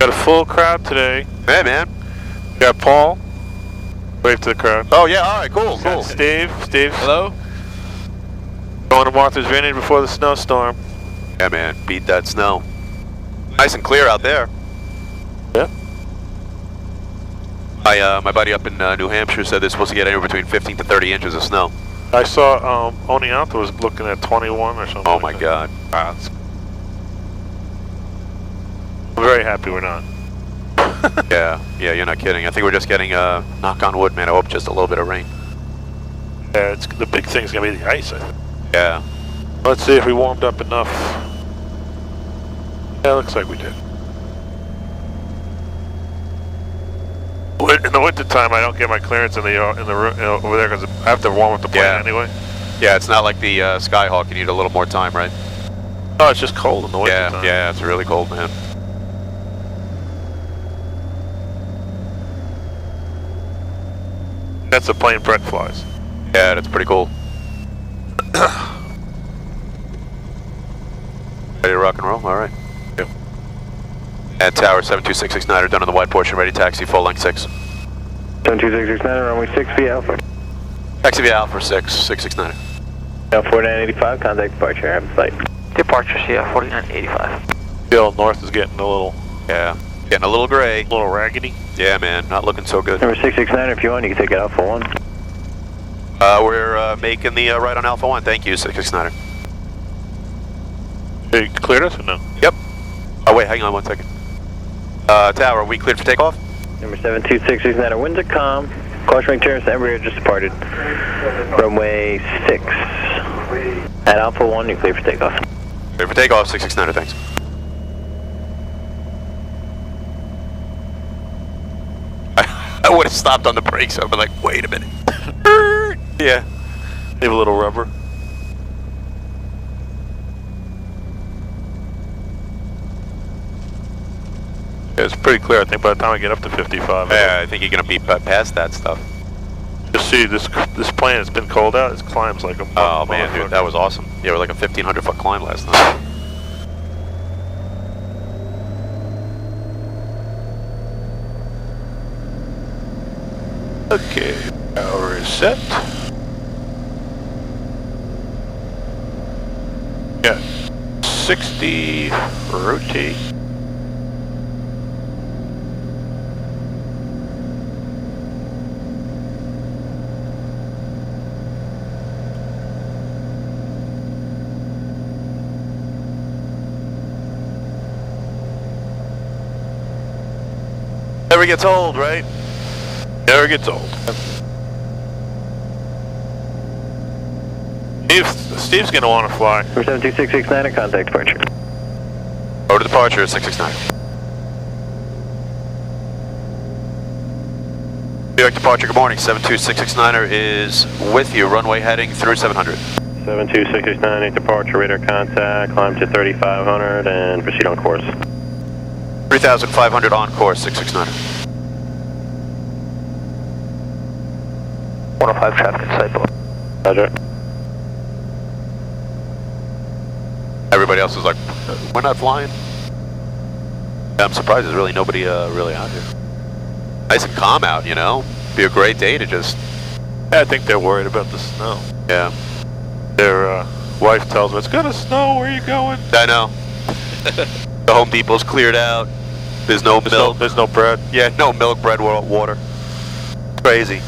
Got a full crowd today. Hey, man. We got Paul. Wave to the crowd. Oh, yeah, all right, cool, cool. Steve. Hello? Going to Martha's Vineyard before the snowstorm. Yeah, man, beat that snow. Nice and clear out there. Yeah. My buddy up in New Hampshire said they're supposed to get anywhere between 15 to 30 inches of snow. I saw Oneonta was looking at 21 or something. Oh, like my that. God. Wow. I'm very happy we're not. Yeah, you're not kidding. I think we're just getting, knock on wood, man, I hope just a little bit of rain. Yeah, the big thing's going to be the ice, I think. Yeah. Let's see if we warmed up enough. Yeah, looks like we did. In the wintertime, I don't get my clearance in the room over there because I have to warm up the plane anyway. Yeah, it's not like the Skyhawk. You need a little more time, right? Oh, it's just cold in the wintertime. Yeah, it's really cold, man. That's the plane Brett flies. Yeah, that's pretty cool. Ready to rock and roll? All right. Yep. And Tower 72669 done on the wide portion, ready taxi, full length 6. 72669, runway 6 via Alpha. Taxi via Alpha 669. Now 4985, contact departure, have a flight. Departure, yeah, 4985. Bill North is getting a little Getting a little gray. raggedy. Yeah, man, not looking so good. Number 669, if you want, you can take it Alpha 1. We're making the right on Alpha 1. Thank you, 669. Hey, you cleared us or no? Yep. Oh, wait, hang on 1 second. Tower, are we cleared for takeoff? Number 72669, winds are calm. Crosswind turns to Enroute just departed. Runway 6. At Alpha 1, you're clear for takeoff. Cleared for takeoff, 669, thanks. I would have stopped on the brakes. I'd be like, wait a minute. Yeah. Leave a little rubber. Yeah, it's pretty clear, I think, by the time I get up to 55. Yeah, I think you're going to be past that stuff. Just see, this plane, it's been cold out, it climbs like a Oh, man, dude, that was awesome. Yeah, we're like a 1,500-foot climb last night. Okay, power is set. Yeah, 60, rotate. Never gets old, right? Never gets old. Steve's gonna want to fly. Number 72669, contact departure. Over to departure, 669. New York departure, good morning. 72669er is with you, runway heading through 700. 72669, departure, radar contact, climb to 3500 and proceed on course. 3,500 on course, 669er. 105 traffic inside below. Roger. Everybody else is like, we're not flying. Yeah, I'm surprised there's really nobody really out here. Nice and calm out, you know? Be a great day to just... Yeah, I think they're worried about the snow. Yeah. Their wife tells them, it's gonna snow, where are you going? I know. The Home Depot's cleared out. There's no milk. There's no bread. Yeah, no milk, bread, water. Crazy.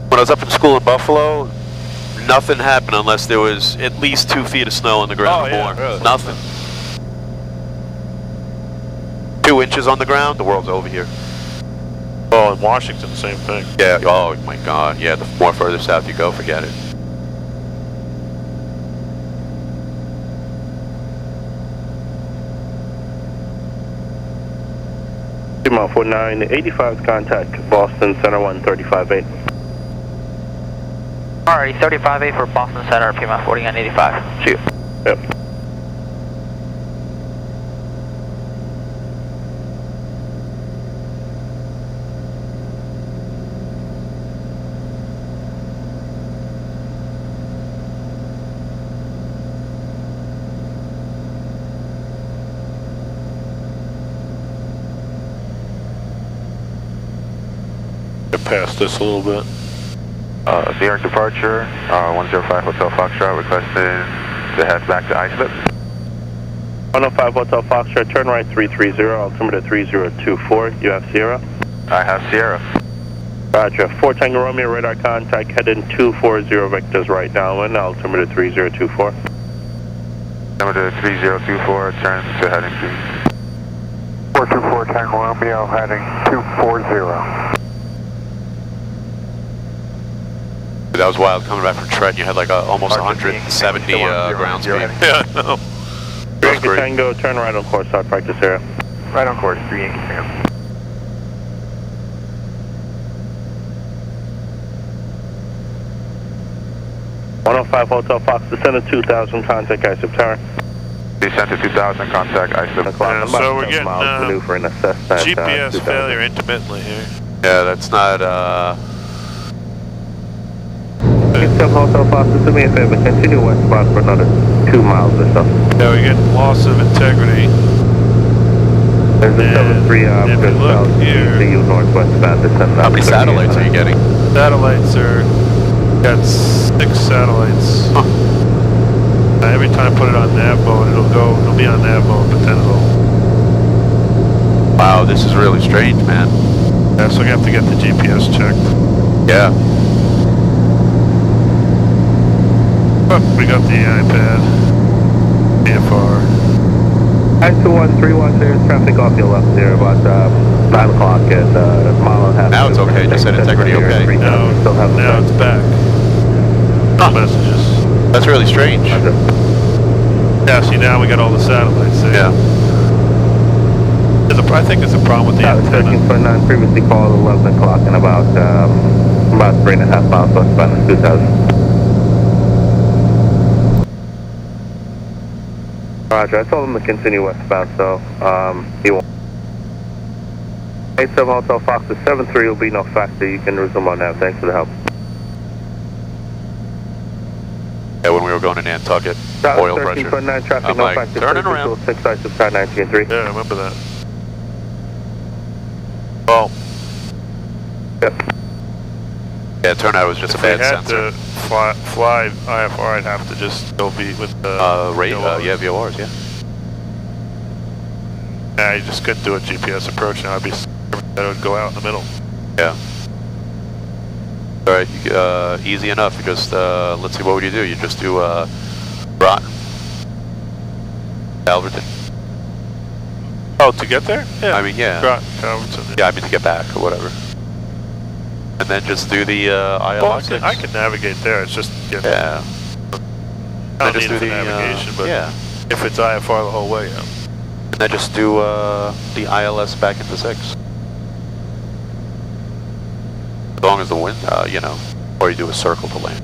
When I was up in school in Buffalo, nothing happened unless there was at least 2 feet of snow on the ground or more. Really? Nothing. 2 inches on the ground, the world's over here. Oh, in Washington, same thing. Yeah, oh my God, yeah, the more further south you go, forget it. Mile 4985, contact Boston Center 135.8. Alrighty, 35A for Boston Center, PMA 4985. See you. Yep. Get past this a little bit. Vineyard departure, 105 Hotel Foxtrot requested to head back to Islip. 105 Hotel Foxtrot, turn right 330, altimeter 3024, you have Sierra? I have Sierra. Roger, 4 Tango Romeo, radar contact, heading 240 vectors right downwind, altimeter 3024. Altimeter 3024, turn to heading 424 Tango Romeo, heading 240. That was wild coming back from Trent. You had like almost 170 ground speed. Yeah, no. 3 Yankee Tango, turn right on course, start practice area. Right on course, 3 Yankee Tango. .105 Hotel Fox, descend to 2000, contact ISIP tower. Descent to 2000, contact Islip. Yeah, so we're getting maneuver and assess that, GPS failure intermittently here. Yeah, that's not, 7 Hotel Fox, do me a favor, continue westbound for another 2 miles or so. Yeah, we're getting loss of integrity. There's a 7-3 if you look here, to you northwestbound, descend. how many satellites are you getting? Satellites are, got 6 satellites. Huh. Every time I put it on nav mode, it'll be on nav mode, but then it'll... Wow, this is really strange, man. Yeah, so we have to get the GPS checked. Yeah. Oh, we got the iPad, AFR. I-2131, there's traffic off your left there, about 9 o'clock and a mile and a half. Now it's okay, just said integrity okay. Now it's back. Huh. Messages. That's really strange. Yeah, see now we got all the satellites there. Yeah. I think there's a problem with the antenna. 1329, previously called 11 o'clock and about 3.5 miles westbound of 2000. Roger, I told him to continue westbound, so he won't. 87 Hotel Fox, the 73 will be no factor. You can resume on that. Thanks for the help. Yeah, when we were going to Nantucket, oil pressure. 1329 traffic, I'm no like, factor. turning around. 6 ISIP star 19.3. Yeah, I remember that. Well, Yep. yeah, turnout was just a bad If we had sensor. to fly IFR, I'd have to just still be with the... Yeah, VORs, yeah. Nah, you just couldn't do a GPS approach now. I'd be that would go out in the middle. Yeah. Alright, easy enough. You just, let's see, what would you do? You just do, Groton. Calverton. Oh, to get there? Yeah. I mean, yeah. Calverton. Yeah, I mean to get back or whatever. And then just do the, ILS. Well, I can navigate there. It's just, Yeah. I don't just need do it for the, navigation, but yeah. if it's IFR the whole way, yeah. And then just do, the ILS back into 6. As long as the wind, you know, or you do a circle to land.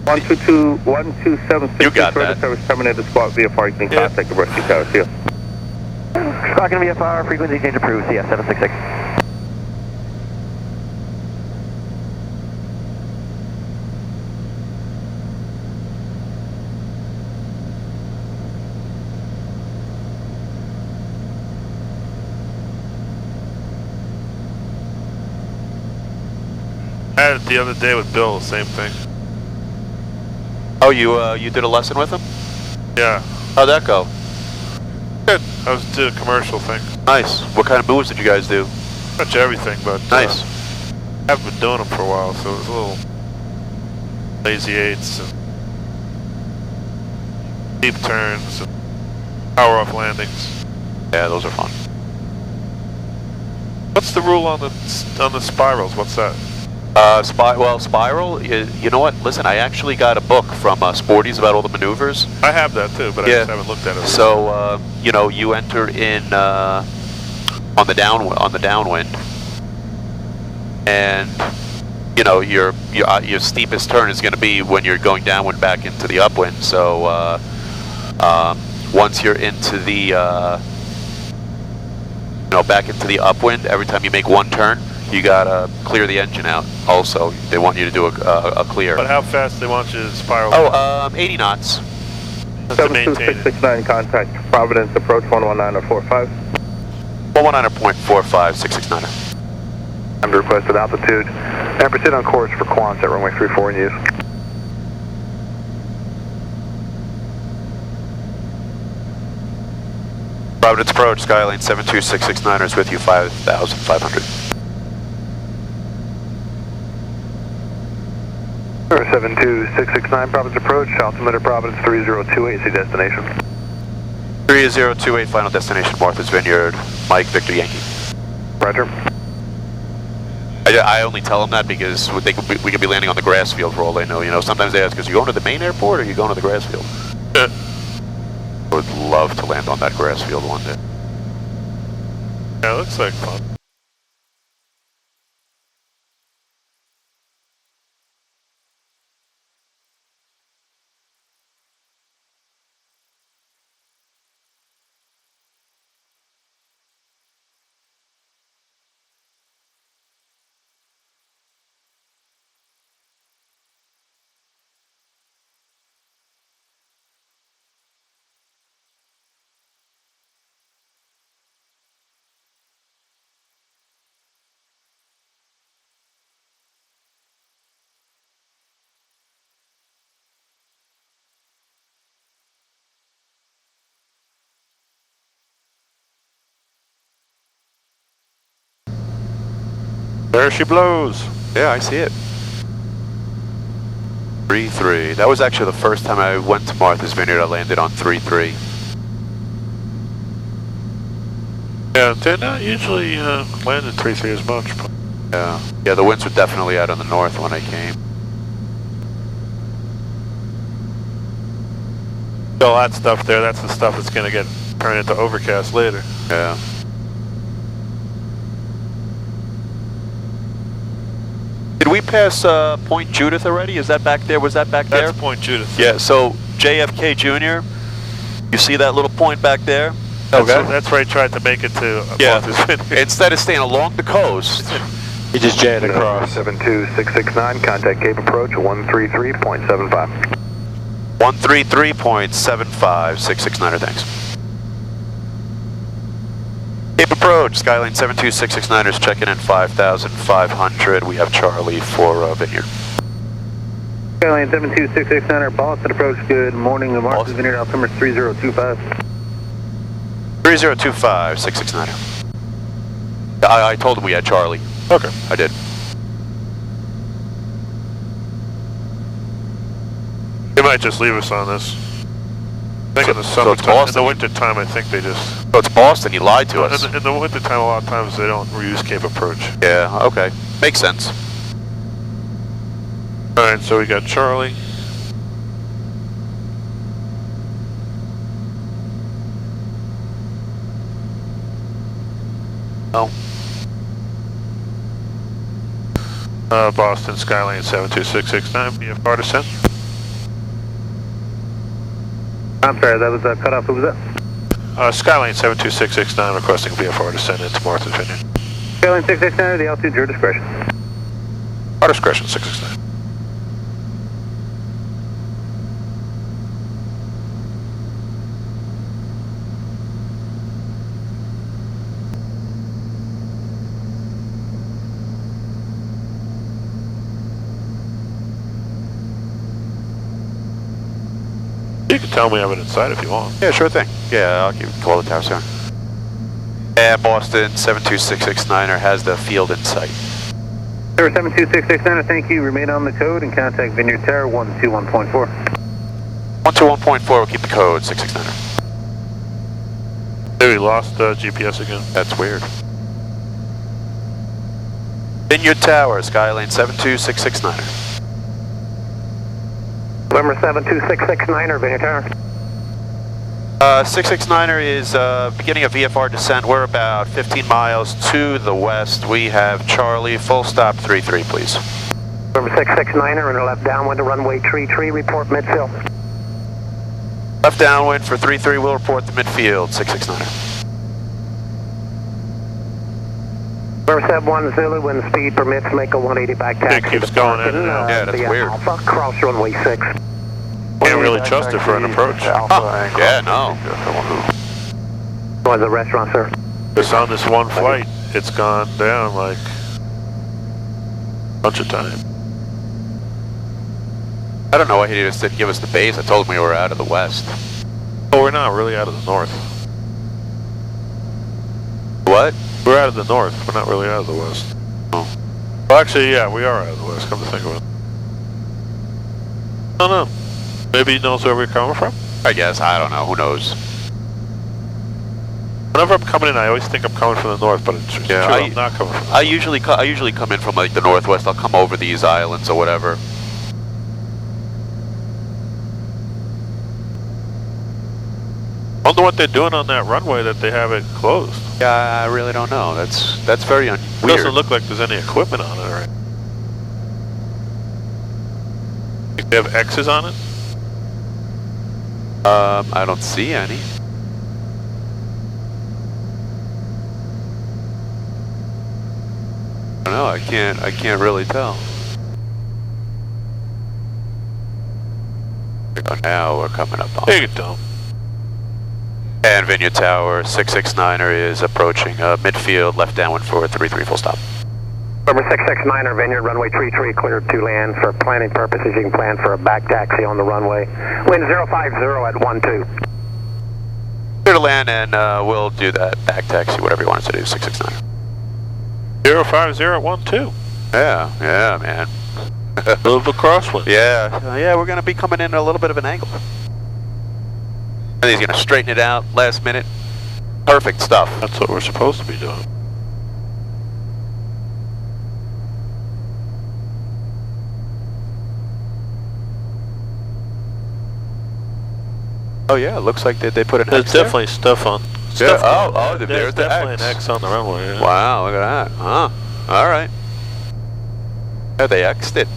127 You got that. service terminated spot VFR. You can contact the rescue tower. See you. Talking to VFR, frequency change approved, CS 766. I had it the other day with Bill, same thing. Oh, you did a lesson with him? Yeah. How'd that go? Good. I was doing a commercial thing. Nice. What kind of moves did you guys do? Pretty much everything, but Nice. I haven't been doing them for a while, so it was a little lazy eights and deep turns and power off landings. Yeah, those are fun. What's the rule on the spirals? What's that? Spiral, you know what? Listen, I actually got a book from Sporties about all the maneuvers. I have that too, but I Yeah. just haven't looked at it. So, you know, you enter in on the downwind, and you know your steepest turn is going to be when you're going downwind back into the upwind. So, once you're into the back into the upwind, every time you make one turn, you gotta clear the engine out. Also, they want you to do a clear. But how fast they want you to spiral? Oh, 80 knots. Just to maintain it. 72669 contact Providence approach 119 or 45. 119.45, 669. Under requested altitude. And proceed on course for Quants at runway 34 in use. Providence approach, Skylane 72669 is with you, 5,500. 72669 Providence approach, altimeter Providence 3028, see destination. 3028, final destination, Martha's Vineyard, Mike, Victor, Yankee. Roger. I only tell them that because we could be landing on the grass field for all they know. You know, sometimes they ask us, you going to the main airport or are you going to the grass field? I would love to land on that grass field one day. Yeah, it looks like fun. There she blows. Yeah, I see it. 3-3. That was actually the first time I went to Martha's Vineyard. I landed on 3-3. Yeah, they're not usually landing 3-3 as much. But Yeah, the winds were definitely out in the north when I came. all that stuff there, that's the stuff that's going to get turned into overcast later. Yeah. Did we pass Point Judith already? Is that back there? Was that back there? That's Point Judith. Yeah, so JFK Jr., you see that little point back there? That's where he tried to make it to Martha's Vineyard. Instead of staying along the coast, he just jetted across. 72669, contact Cape approach 133.75. 133.75, 669er, thanks. Cape approach, Skylane 72669ers checking in 5,500. We have Charlie for Vineyard. Skylane 72669er, Boston approach, good morning, Martha's Vineyard, altimeter 3025. 3025, 669er. I told him we had Charlie. Okay. I did. They might just leave us on this. I think in the summertime, in the winter time, I think they just... So it's Boston, he lied to us. In the winter time, a lot of times they don't reuse Cape Approach. Yeah, okay. Makes sense. Alright, so we got Charlie. Oh. Boston Skylane 72669, VFR descent. I'm sorry, that was cut off. Who was that? Skylane 72669 requesting VFR descent into Martha's Vineyard. Skylane 669, the altitude, your discretion. Our discretion, 669. You can tell me of it inside if you want. Yeah, sure thing. Yeah, I'll call the tower soon. And Boston 72669er has the field in sight. Sir, 72669er, thank you. Remain on the code and contact Vineyard Tower 121.4. 121.4, we'll keep the code, 669er. Hey, we lost GPS again. That's weird. Vineyard Tower, Skylane 72669er. November 72669er, Vineyard Tower. 669er is beginning of VFR descent. We're about 15 miles to the west. We have Charlie, full stop 33, please. November 669er, and left downwind to runway 33, report midfield. Left downwind for 33, we'll report the midfield, 669er. November 71 Zulu, when the speed permits, make a 180 back taxi. It keeps going in and out. Yeah, that's weird. Alpha, cross runway 6. Can't really trust it for an approach. Yeah, no. Was the restaurant, sir? Just on this one flight, it's gone down like bunch of time. I don't know why he just didn't give us the base. I told him we were out of the west. Oh, we're not really out of the north. What? We're out of the north. We're not really out of the west. Oh. Well, actually, yeah, we are out of the west, come to think of it. I don't know. Maybe he knows where we're coming from? I guess. I don't know. Who knows? Whenever I'm coming in, I always think I'm coming from the north, but it's true, I'm not coming from the I usually come in from like the northwest. I'll come over these islands or whatever. I wonder what they're doing on that runway that they have it closed. Yeah, I really don't know. That's very weird. It doesn't look like there's any equipment on it, right? Think they have X's on it? I don't see any. I don't know. I can't really tell. Oh, now we're coming up on. There you go. And Vineyard Tower 669er is approaching midfield, left downwind for 33 full stop. Number 669er, Vineyard, runway 33, cleared to land. For planning purposes, you can plan for a back taxi on the runway. Wind 050 at 12. Clear to land, and we'll do that back taxi, whatever you want us to do, 669. 05012. Yeah, man. A little bit crosswind. Yeah, we're going to be coming in a little bit of an angle. And he's going to straighten it out last minute. Perfect stuff. That's what we're supposed to be doing. Oh yeah, it looks like they put an There's X there. definitely stuff on. Yeah. Stuff There's the definitely X. an X on the runway. Yeah. Wow, look at that. Huh. All right. Yeah, they X'd it.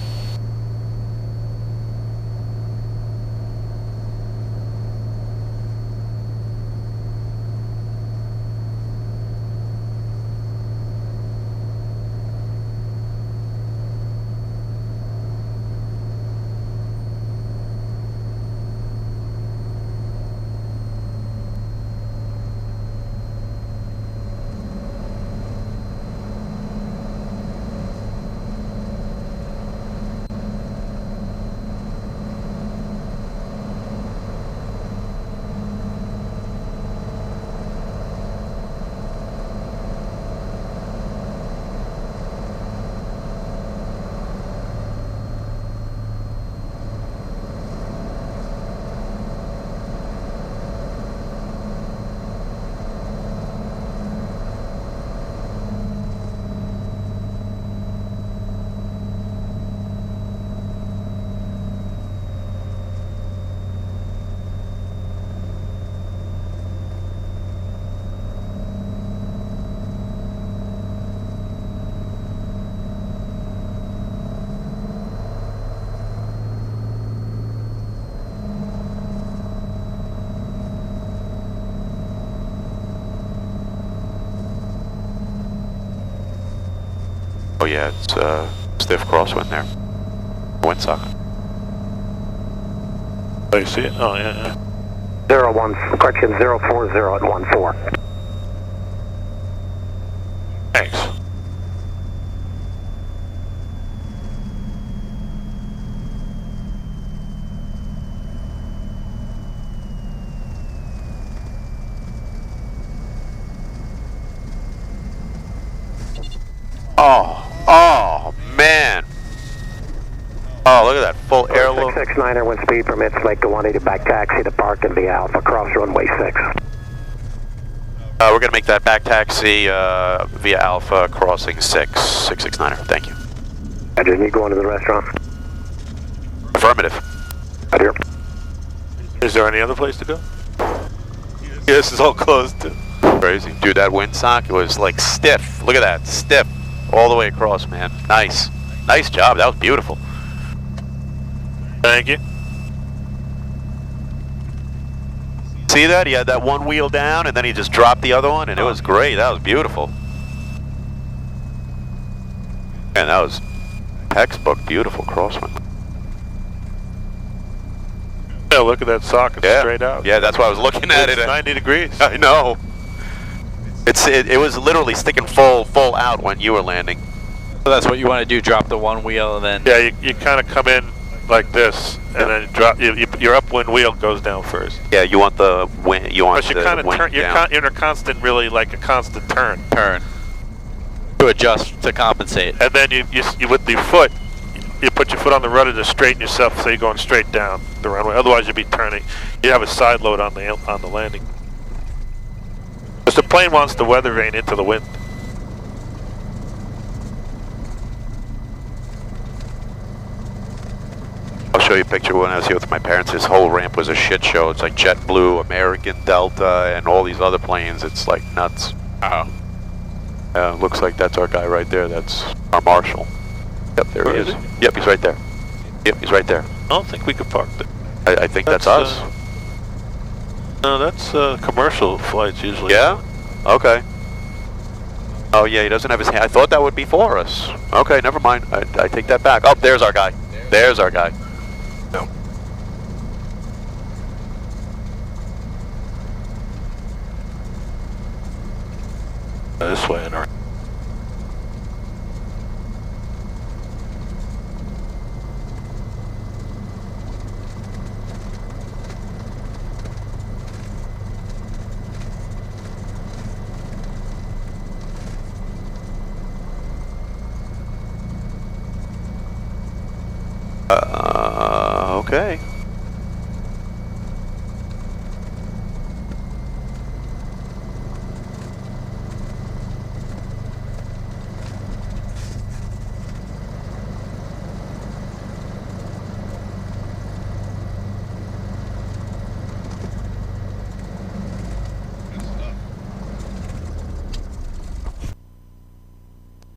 Oh yeah, it's stiff crosswind there. Windsock. Oh, you see it? Oh, yeah. 01, correction, 040 at 14. Thanks. Oh man. Oh, look at that full airload. 669er, when speed permits, make the 180 back taxi to Park and the Alpha, cross runway 6. We're going to make that back taxi via Alpha crossing 669er. Thank you. Roger, you going to the restaurant? Affirmative. Roger. Is there any other place to go? Yes, it's all closed too. Crazy. Dude, that windsock, it was like stiff. Look at that. Stiff. All the way across, man. Nice. Nice job. That was beautiful. Thank you. See that? He had that one wheel down and then he just dropped the other one and it was great. That was beautiful. Man, that was textbook beautiful crosswind. Yeah, look at that socket straight out. Yeah, that's why I was looking at it. 90 degrees. I know. It was literally sticking full out when you were landing. So that's what you want to do, drop the one wheel and then... Yeah, you kind of come in like this, and then drop. Your upwind wheel goes down first. Yeah, you want the wind. You want But the you kind of wind turn. down. You're in a constant, really like a constant turn. To adjust, to compensate. And then you with your foot, you put your foot on the rudder to straighten yourself, so you're going straight down the runway. Otherwise, you'd be turning. You have a side load on the landing. Because the plane wants the weather vane into the wind. I'll show you a picture when I was here with my parents. His whole ramp was a shit show. It's like JetBlue, American, Delta, and all these other planes. It's like nuts. Oh. Looks like that's our guy right there. That's our marshal. Yep, there he is. Yep, he's right there. Yep, he's right there. I don't think we could park there. I think that's us. No, that's commercial flights usually. Yeah? Okay. Oh yeah, he doesn't have his hand. I thought that would be for us. Okay, never mind. I take that back. Oh, there's our guy. There's our guy. No. This way in our. Okay.